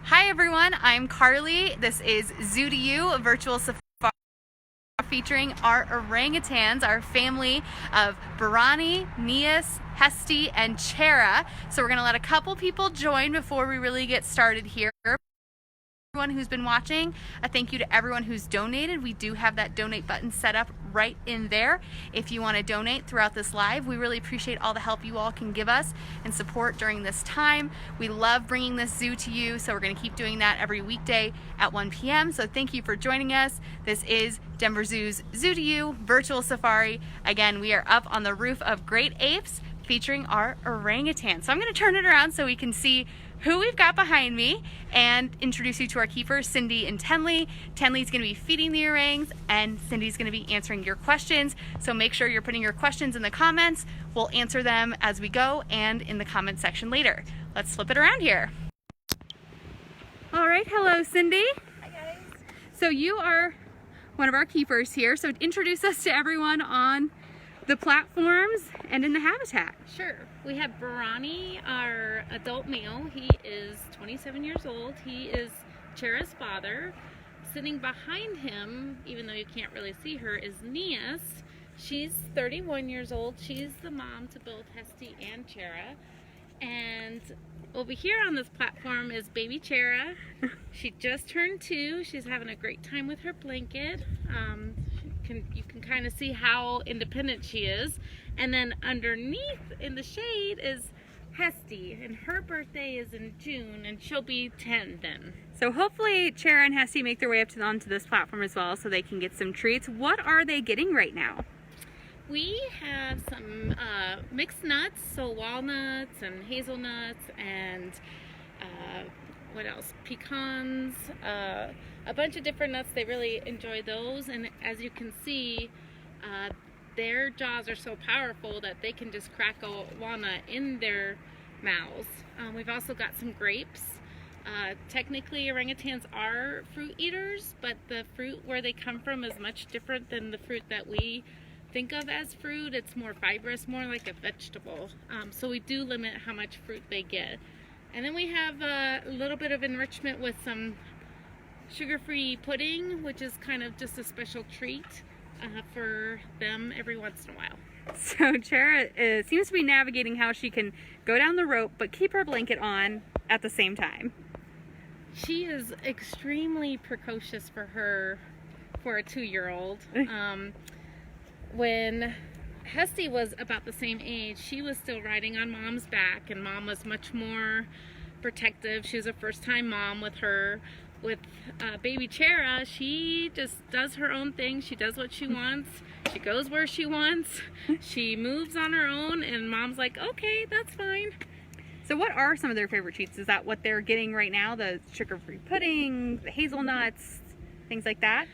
Hi everyone, I'm Carly. This is Zoo to You, a virtual safari featuring our orangutans, our family of Berani, Nias, Hesty, and Cerah. So we're going to let a couple people join before we really get started here. Everyone who's been watching, a thank you to everyone who's donated. We do have that donate button set up right in there if you want to donate throughout this live. We really appreciate all the help you all can give us and support during this time. We love bringing this zoo to you, so we're going to keep doing that every weekday at 1 p.m. So thank you for joining us. This is Denver Zoo's Zoo to You virtual safari. Again, we are up on the roof of Great Apes featuring our orangutan. So I'm going to turn it around so we can see who we've got behind me and introduce you to our keepers, Cindy and Tenley. Tenley's going to be feeding the orangs and Cindy's going to be answering your questions. So make sure you're putting your questions in the comments. We'll answer them as we go and in the comment section later. Let's flip it around here. All right, hello Cindy. Hi guys. So you are one of our keepers here. So introduce us to everyone on the platforms and in the habitat. Sure. We have Berani, our adult male. He is 27 years old. He is Cerah's father. Sitting behind him, even though you can't really see her, is Nias. She's 31 years old. She's the mom to both Hesty and Cerah. And over here on this platform is baby Cerah. She just turned 2. She's having a great time with her blanket. You can kind of see how independent she is. And then underneath in the shade is Hesty, and her birthday is in June, and she'll be 10 then. So hopefully Cerah and Hesty make their way onto this platform as well so they can get some treats. What are they getting right now? We have some mixed nuts, so walnuts and hazelnuts and what else? Pecans, a bunch of different nuts. They really enjoy those, and as you can see, their jaws are so powerful that they can just crack a walnut in their mouths. We've also got some grapes. Technically, orangutans are fruit eaters, but the fruit where they come from is much different than the fruit that we think of as fruit. It's more fibrous, more like a vegetable. So we do limit how much fruit they get. And then we have a little bit of enrichment with some sugar-free pudding, which is kind of just a special treat for them every once in a while. So Cerah seems to be navigating how she can go down the rope but keep her blanket on at the same time. She is extremely precocious for a 2-year-old. When Hesty was about the same age, she was still riding on mom's back, and mom was much more protective. She was a first-time mom with her. With baby Cerah, she just does her own thing. She does what she wants. She goes where she wants. She moves on her own, and mom's like, okay, that's fine. So what are some of their favorite treats? Is that what they're getting right now? The sugar-free pudding, the hazelnuts, things like that?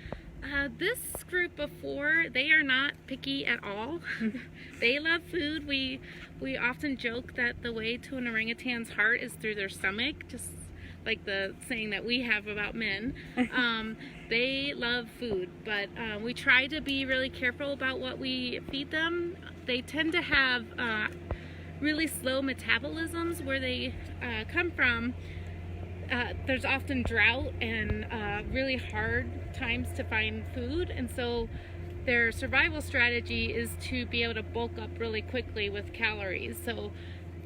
This group before, they are not picky at all. They love food. We often joke that the way to an orangutan's heart is through their stomach, just like the saying that we have about men. They love food, but we try to be really careful about what we feed them. They tend to have really slow metabolisms where they come from. There's often drought and really hard times to find food, and so their survival strategy is to be able to bulk up really quickly with calories. So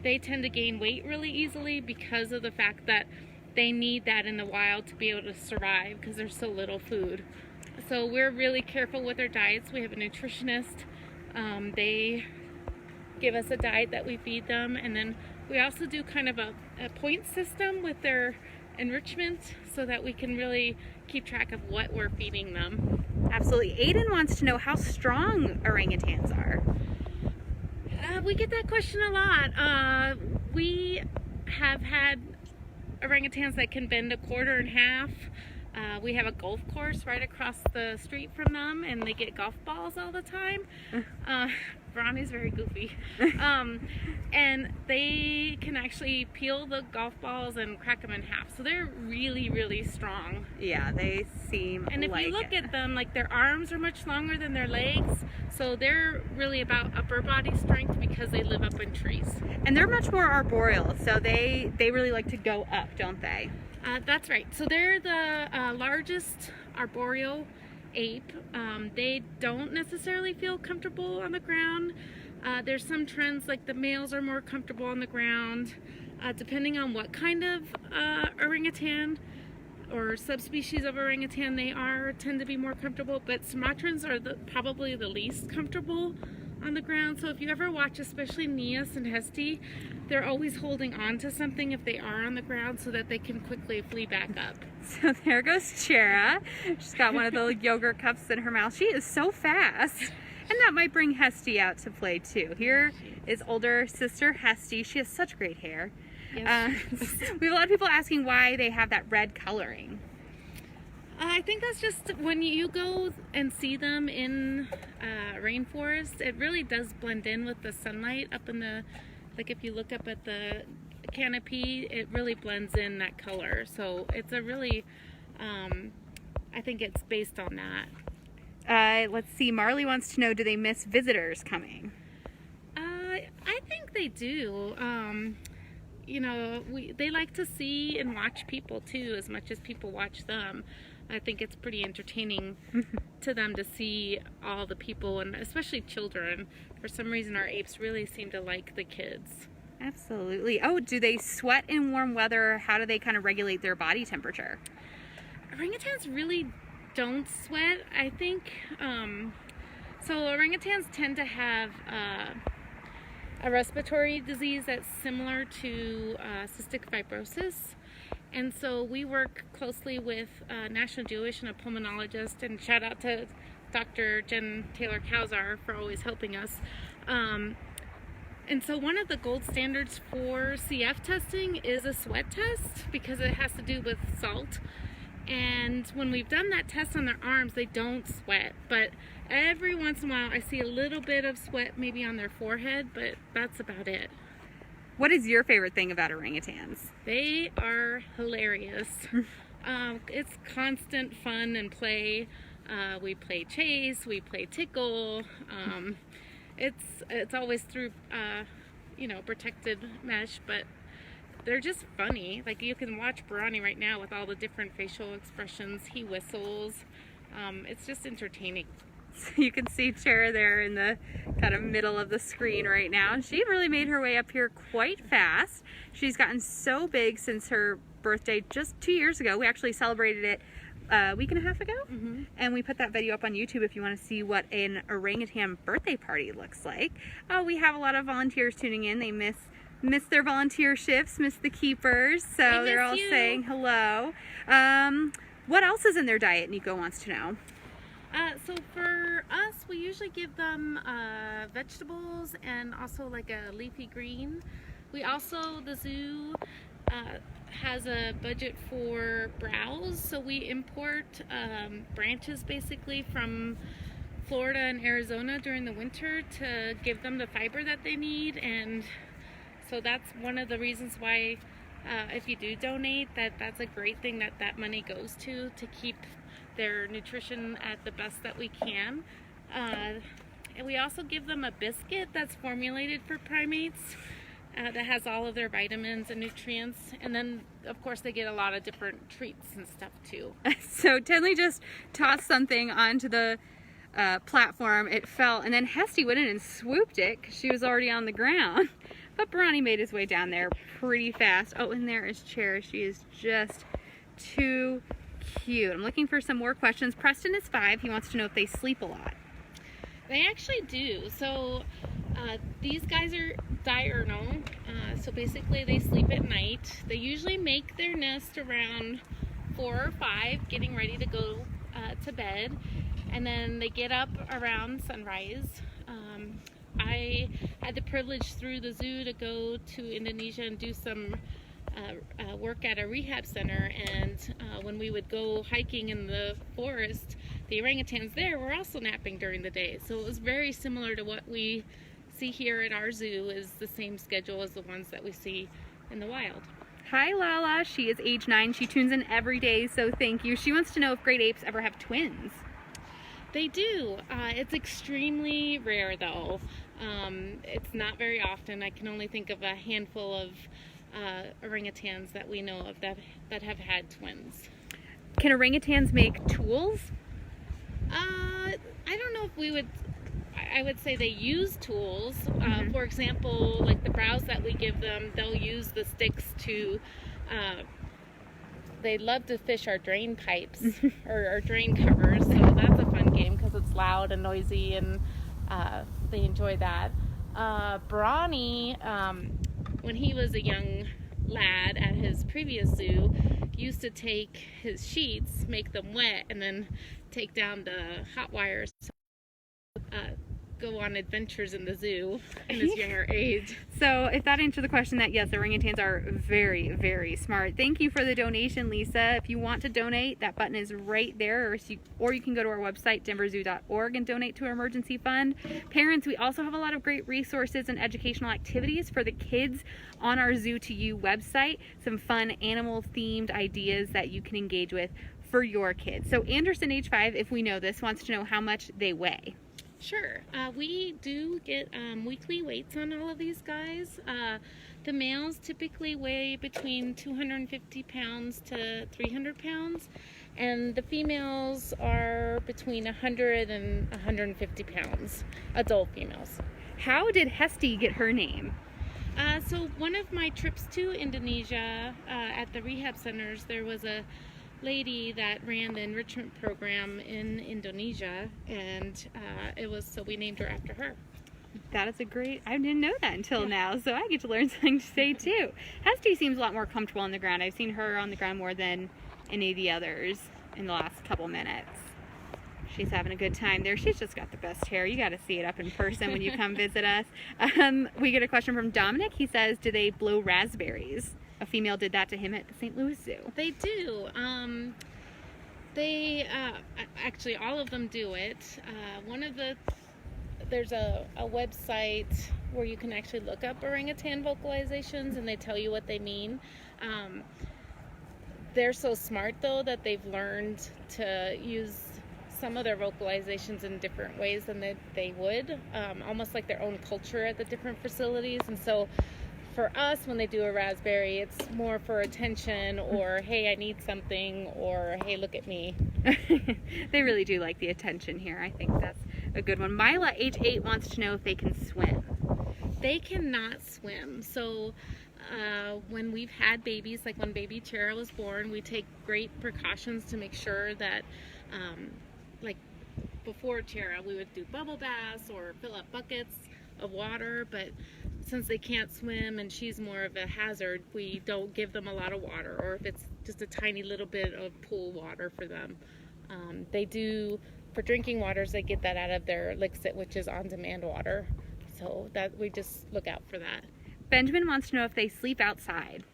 they tend to gain weight really easily because of the fact that they need that in the wild to be able to survive because there's so little food. So we're really careful with their diets. We have a nutritionist. They give us a diet that we feed them, and then we also do kind of a point system with their enrichment so that we can really keep track of what we're feeding them. Absolutely. Aiden wants to know how strong orangutans are. We get that question a lot. We have had orangutans that can bend a quarter in half. We have a golf course right across the street from them, and they get golf balls all the time. Berani's very goofy. And they can actually peel the golf balls and crack them in half. So they're really, really strong. Yeah, they seem And if like you look it. at them, like their arms are much longer than their legs. So they're really about upper body strength because they live up in trees. And they're much more arboreal, so they really like to go up, don't they? That's right. So they're the largest arboreal ape. They don't necessarily feel comfortable on the ground. There's some trends like the males are more comfortable on the ground. Depending on what kind of orangutan or subspecies of orangutan they tend to be more comfortable, but Sumatrans are probably the least comfortable on the ground. So if you ever watch, especially Nias and Hesty, they're always holding on to something if they are on the ground so that they can quickly flee back up. So there goes Cerah. She's got one of the yogurt cups in her mouth. She is so fast. And that might bring Hesty out to play too. Here is older sister Hesty. She has such great hair. Yes. We have a lot of people asking why they have that red coloring. I think that's just when you go and see them in rainforest, it really does blend in with the sunlight up in the, like if you look up at the canopy, it really blends in that color. So it's a really, I think it's based on that. Let's see, Marley wants to know, do they miss visitors coming? I think they do. You know, they like to see and watch people too, as much as people watch them. I think it's pretty entertaining to them to see all the people, and especially children. For some reason, our apes really seem to like the kids. Absolutely. Oh, do they sweat in warm weather? How do they kind of regulate their body temperature? Orangutans really don't sweat, I think. So orangutans tend to have a respiratory disease that's similar to cystic fibrosis. And so we work closely with National Jewish and a pulmonologist, and shout out to Dr. Jen Taylor-Kowsar for always helping us. And so one of the gold standards for CF testing is a sweat test because it has to do with salt. And when we've done that test on their arms, they don't sweat. But every once in a while, I see a little bit of sweat maybe on their forehead, but that's about it. What is your favorite thing about orangutans? They are hilarious. It's constant fun and play. We play chase, we play tickle. It's always through, protected mesh, but they're just funny. Like you can watch Berani right now with all the different facial expressions. He whistles. It's just entertaining. You can see Cerah there in the kind of middle of the screen right now. And she really made her way up here quite fast. She's gotten so big since her birthday just 2 years ago. We actually celebrated it a week and a half ago. Mm-hmm. And we put that video up on YouTube if you want to see what an orangutan birthday party looks like. Oh, we have a lot of volunteers tuning in. They miss their volunteer shifts, miss the keepers. So they're all saying hello. What else is in their diet, Nico wants to know? So for us, we usually give them vegetables and also like a leafy green. The zoo has a budget for browse, so we import branches basically from Florida and Arizona during the winter to give them the fiber that they need. And so that's one of the reasons why if you do donate, that's a great thing that money goes to keep their nutrition at the best that we can. And we also give them a biscuit that's formulated for primates that has all of their vitamins and nutrients. And then, of course, they get a lot of different treats and stuff too. So Tenley just tossed something onto the platform. It fell, and then Hesty went in and swooped it because she was already on the ground. But Berani made his way down there pretty fast. Oh, and there is Cerah. She is just too cute. I'm looking for some more questions. Preston is 5. He wants to know if they sleep a lot. They actually do. So these guys are diurnal. So basically they sleep at night. They usually make their nest around 4 or 5, getting ready to go to bed. And then they get up around sunrise. I had the privilege through the zoo to go to Indonesia and do some work at a rehab center, and when we would go hiking in the forest, the orangutans there were also napping during the day. So it was very similar to what we see here at our zoo, is the same schedule as the ones that we see in the wild. Hi Lala, she is age 9. She tunes in every day, so thank you. She wants to know if great apes ever have twins. They do. It's extremely rare though. It's not very often. I can only think of a handful of orangutans that we know of that have had twins. Can orangutans make tools? I don't know if we would. I would say they use tools. For example, like the browse that we give them, they'll use the sticks to. They love to fish our drain pipes or our drain covers, so that's a fun game because it's loud and noisy, and they enjoy that. Berani, when he was a young lad at his previous zoo, used to take his sheets, make them wet, and then take down the hot wires to go on adventures in the zoo in his younger age. So if that answered the question, that yes, orangutans are very, very smart. Thank you for the donation, Lisa. If you want to donate, that button is right there, or you can go to our website, denverzoo.org, and donate to our emergency fund. Parents, we also have a lot of great resources and educational activities for the kids on our Zoo to You website. Some fun animal-themed ideas that you can engage with for your kids. So Anderson, age 5, if we know this, wants to know how much they weigh. Sure. We do get weekly weights on all of these guys. The males typically weigh between 250 pounds to 300 pounds, and the females are between 100 and 150 pounds, adult females. How did Hesty get her name? So one of my trips to Indonesia, at the rehab centers, there was a lady that ran the enrichment program in Indonesia, and so we named her after her. That is a great, I didn't know that until now, so I get to learn something to say too. Hesty seems a lot more comfortable on the ground. I've seen her on the ground more than any of the others in the last couple minutes. She's having a good time there. She's just got the best hair. You got to see it up in person when you come visit us. We get a question from Dominic. He says, do they blow raspberries? A female did that to him at the St. Louis Zoo. They do. Actually, all of them do it. There's a website where you can actually look up orangutan vocalizations, and they tell you what they mean. They're so smart though that they've learned to use some of their vocalizations in different ways than they would, almost like their own culture at the different facilities. And so for us, when they do a raspberry, it's more for attention, or hey, I need something, or hey, look at me. They really do like the attention here. I think that's a good one. Mila, age 8, wants to know if they can swim. They cannot swim. So when we've had babies, like when baby Cerah was born, we take great precautions to make sure that, like before Cerah, we would do bubble baths or fill up buckets of water, but since they can't swim and she's more of a hazard, we don't give them a lot of water, or if it's just a tiny little bit of pool water for them. They do, for drinking waters, they get that out of their Lixit, which is on-demand water, so that we just look out for that. Benjamin wants to know if they sleep outside.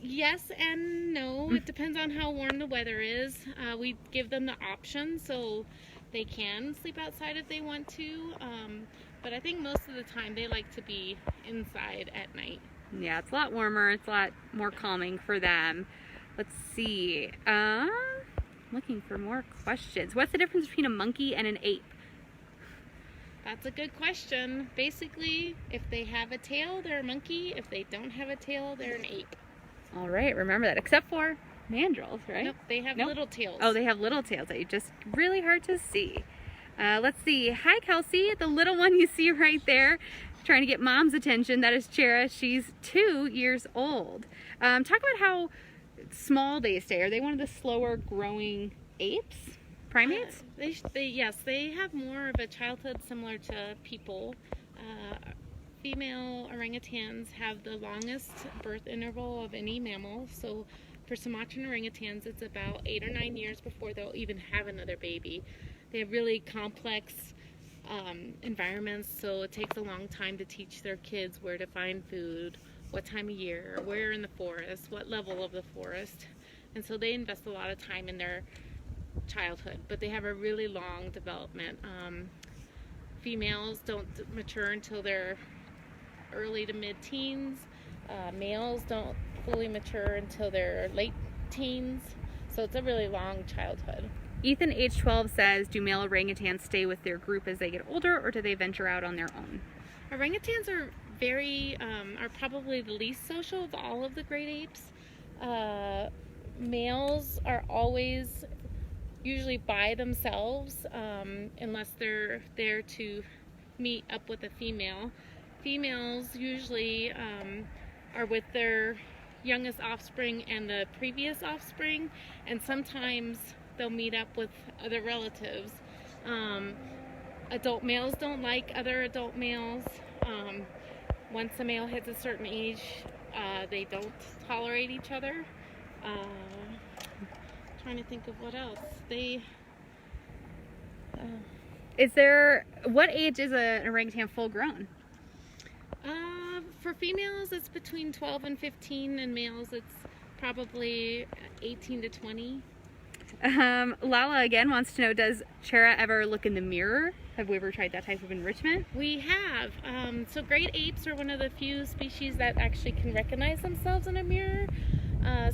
Yes and no. It depends on how warm the weather is. We give them the option, so they can sleep outside if they want to, but I think most of the time they like to be inside at night. Yeah, it's a lot warmer. It's a lot more calming for them. Let's see. Looking for more questions. What's the difference between a monkey and an ape? That's a good question. Basically, if they have a tail, they're a monkey. If they don't have a tail, they're an ape. All right, remember that. Except for mandrills, right? Nope, they have little tails. Oh, they have little tails that are just really hard to see. Let's see. Hi, Kelsey, the little one you see right there, trying to get mom's attention. That is Cerah. She's 2 years old. Talk about how small they stay. Are they one of the slower growing apes? Primates? Yes, they have more of a childhood similar to people. Female orangutans have the longest birth interval of any mammal. So for Sumatran orangutans, it's about 8 or 9 years before they'll even have another baby. They have really complex environments, so it takes a long time to teach their kids where to find food, what time of year, where in the forest, what level of the forest. and so they invest a lot of time in their childhood, but they have a really long development. Females don't mature until they're early to mid-teens. Males don't fully mature until they're late teens, so it's a really long childhood. Ethan, age 12, says, do male orangutans stay with their group as they get older, or do they venture out on their own? Orangutans are are probably the least social of all of the great apes. Males are always usually by themselves, unless they're there to meet up with a female. Females usually are with their youngest offspring and the previous offspring, and sometimes they'll meet up with other relatives. Adult males don't like other adult males. Once a male hits a certain age, they don't tolerate each other. Trying to think of what else. What age is an orangutan full grown? For females, it's between 12 and 15, and males, it's probably 18 to 20. Lala again wants to know, does Cerah ever look in the mirror? Have we ever tried that type of enrichment? We have. So great apes are one of the few species that actually can recognize themselves in a mirror.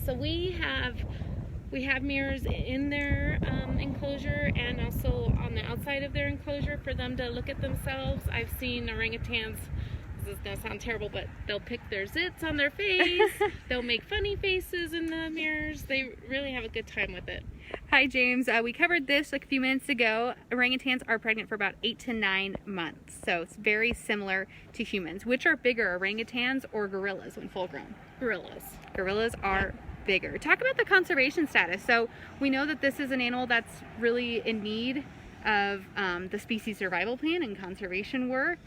So we have mirrors in their enclosure and also on the outside of their enclosure for them to look at themselves. I've seen orangutans, this is going to sound terrible, but they'll pick their zits on their face. They'll make funny faces in the mirrors. They really have a good time with it. Hi James, we covered this like a few minutes ago. Orangutans are pregnant for about 8 to 9 months, so it's very similar to humans. Which are bigger, orangutans or gorillas when full grown? Gorillas. Gorillas are bigger. Talk about the conservation status. So we know that this is an animal that's really in need of the species survival plan and conservation work.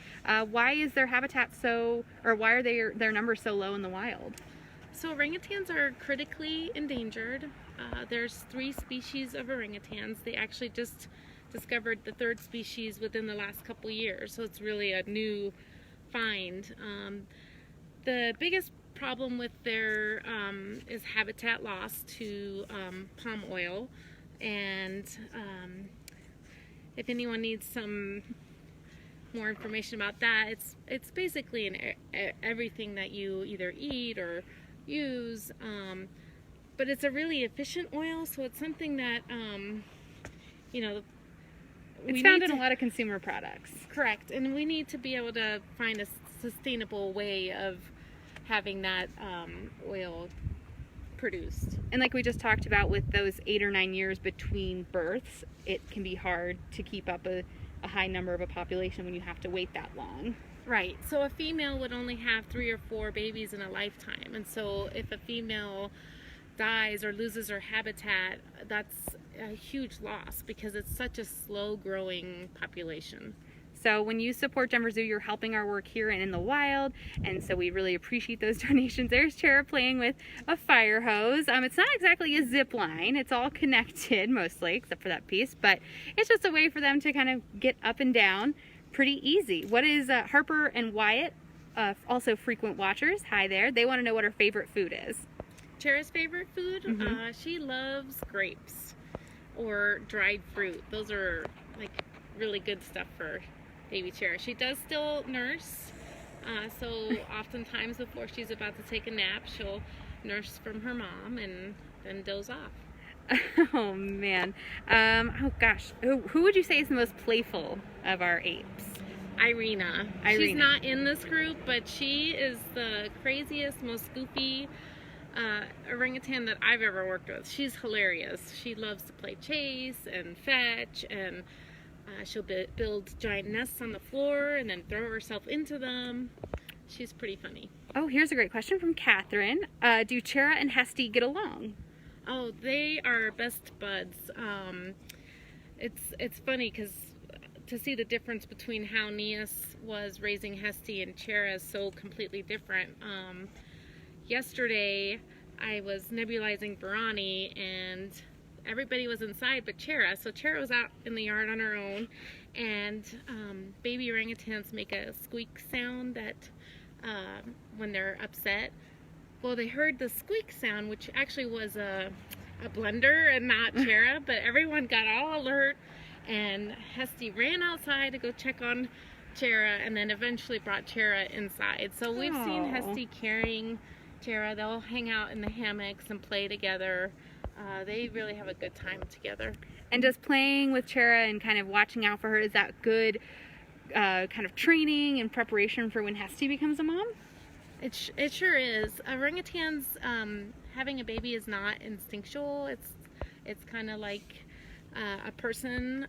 Why is their habitat why are their numbers so low in the wild? So orangutans are critically endangered. There's 3 species of orangutans. They actually just discovered the 3rd species within the last couple years, so it's really a new find. The biggest problem with their is habitat loss to palm oil, and if anyone needs some more information about that, it's basically in everything that you either eat or use, but it's a really efficient oil, so it's something that it's found in a lot of consumer products. Correct, and we need to be able to find a sustainable way of having that oil produced. And like we just talked about, with those 8 or 9 years between births, it can be hard to keep up a high number of a population when you have to wait that long. Right, so a female would only have 3 or 4 babies in a lifetime, and so if a female dies or loses her habitat, that's a huge loss because it's such a slow growing population. So when you support Denver Zoo, you're helping our work here and in the wild, and so we really appreciate those donations. There's Cerah playing with a fire hose. It's not exactly a zip line. It's all connected mostly, except for that piece, but it's just a way for them to kind of get up and down pretty easy. What is Harper and Wyatt, also frequent watchers? Hi there. They want to know what her favorite food is. Cerah's favorite food? She loves grapes or dried fruit. Those are like really good stuff for baby Cerah. She does still nurse, so oftentimes before she's about to take a nap, she'll nurse from her mom and then doze off. Oh man. Oh gosh. Who would you say is the most playful of our apes? Irina. She's not in this group, but she is the craziest, most goofy orangutan that I've ever worked with. She's hilarious. She loves to play chase and fetch, and she'll build giant nests on the floor and then throw herself into them. She's pretty funny. Oh, here's a great question from Catherine. Do Cerah and Hesty get along? Oh, they are best buds. It's funny because to see the difference between how Nias was raising Hesty and Cerah is so completely different. Yesterday I was nebulizing Berani and everybody was inside but Cerah. So Cerah was out in the yard on her own, and baby orangutans make a squeak sound that when they're upset. Well, they heard the squeak sound, which actually was a blunder and not Cerah, but everyone got all alert, and Hesty ran outside to go check on Cerah, and then eventually brought Cerah inside. So we've seen Hesty carrying Cerah. They'll hang out in the hammocks and play together. They really have a good time together. And does playing with Cerah and kind of watching out for her, is that good kind of training and preparation for when Hesty becomes a mom? It sure is. Orangutans, having a baby is not instinctual. It's kind of like a person.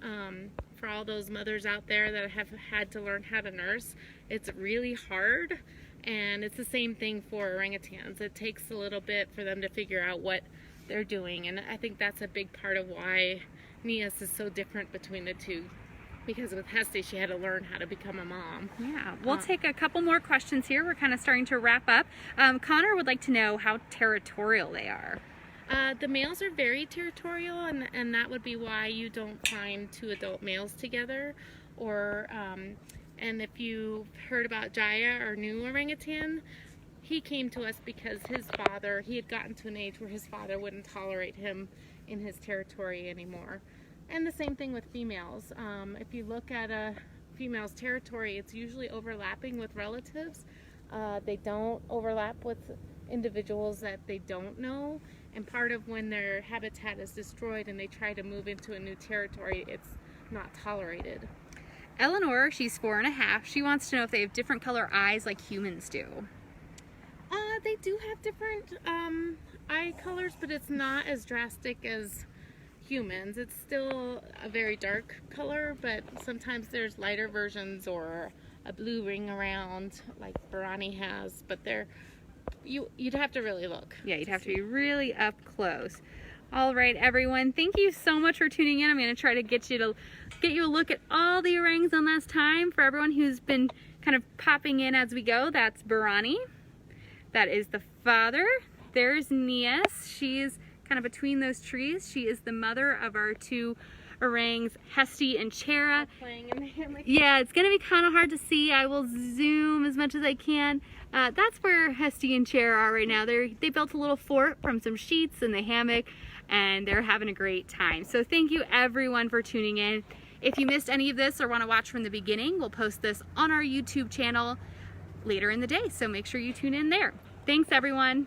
For all those mothers out there that have had to learn how to nurse, it's really hard, and it's the same thing for orangutans. It takes a little bit for them to figure out what they're doing, and I think that's a big part of why Nias is so different between the two, because with Hesty she had to learn how to become a mom. Yeah, we'll take a couple more questions here. We're kind of starting to wrap up. Connor would like to know how territorial they are. The males are very territorial, and that would be why you don't find two adult males together. Or and if you've heard about Jaya, our new orangutan, he came to us because his father, he had gotten to an age where his father wouldn't tolerate him in his territory anymore. And the same thing with females. If you look at a female's territory, it's usually overlapping with relatives. They don't overlap with individuals that they don't know, and part of when their habitat is destroyed and they try to move into a new territory, it's not tolerated. Eleanor, she's 4.5. She wants to know if they have different color eyes like humans do. They do have different eye colors, but it's not as drastic as humans. It's still a very dark color, but sometimes there's lighter versions or a blue ring around like Berani has, but you'd have to really look. Yeah, you'd have to be really up close. All right, everyone, thank you so much for tuning in. I'm going to try to get you a look at all the orangs on last time. For everyone who's been kind of popping in as we go, that's Berani. That is the father. There's Nias. She's kind of between those trees. She is the mother of our two orangs, Hesty and Cerah. Playing in the hammock. Yeah, it's going to be kind of hard to see. I will zoom as much as I can. That's where Hesty and Cerah are right now. They built a little fort from some sheets in the hammock, and they're having a great time. So thank you everyone for tuning in. If you missed any of this or want to watch from the beginning, we'll post this on our YouTube channel later in the day, so make sure you tune in there. Thanks everyone.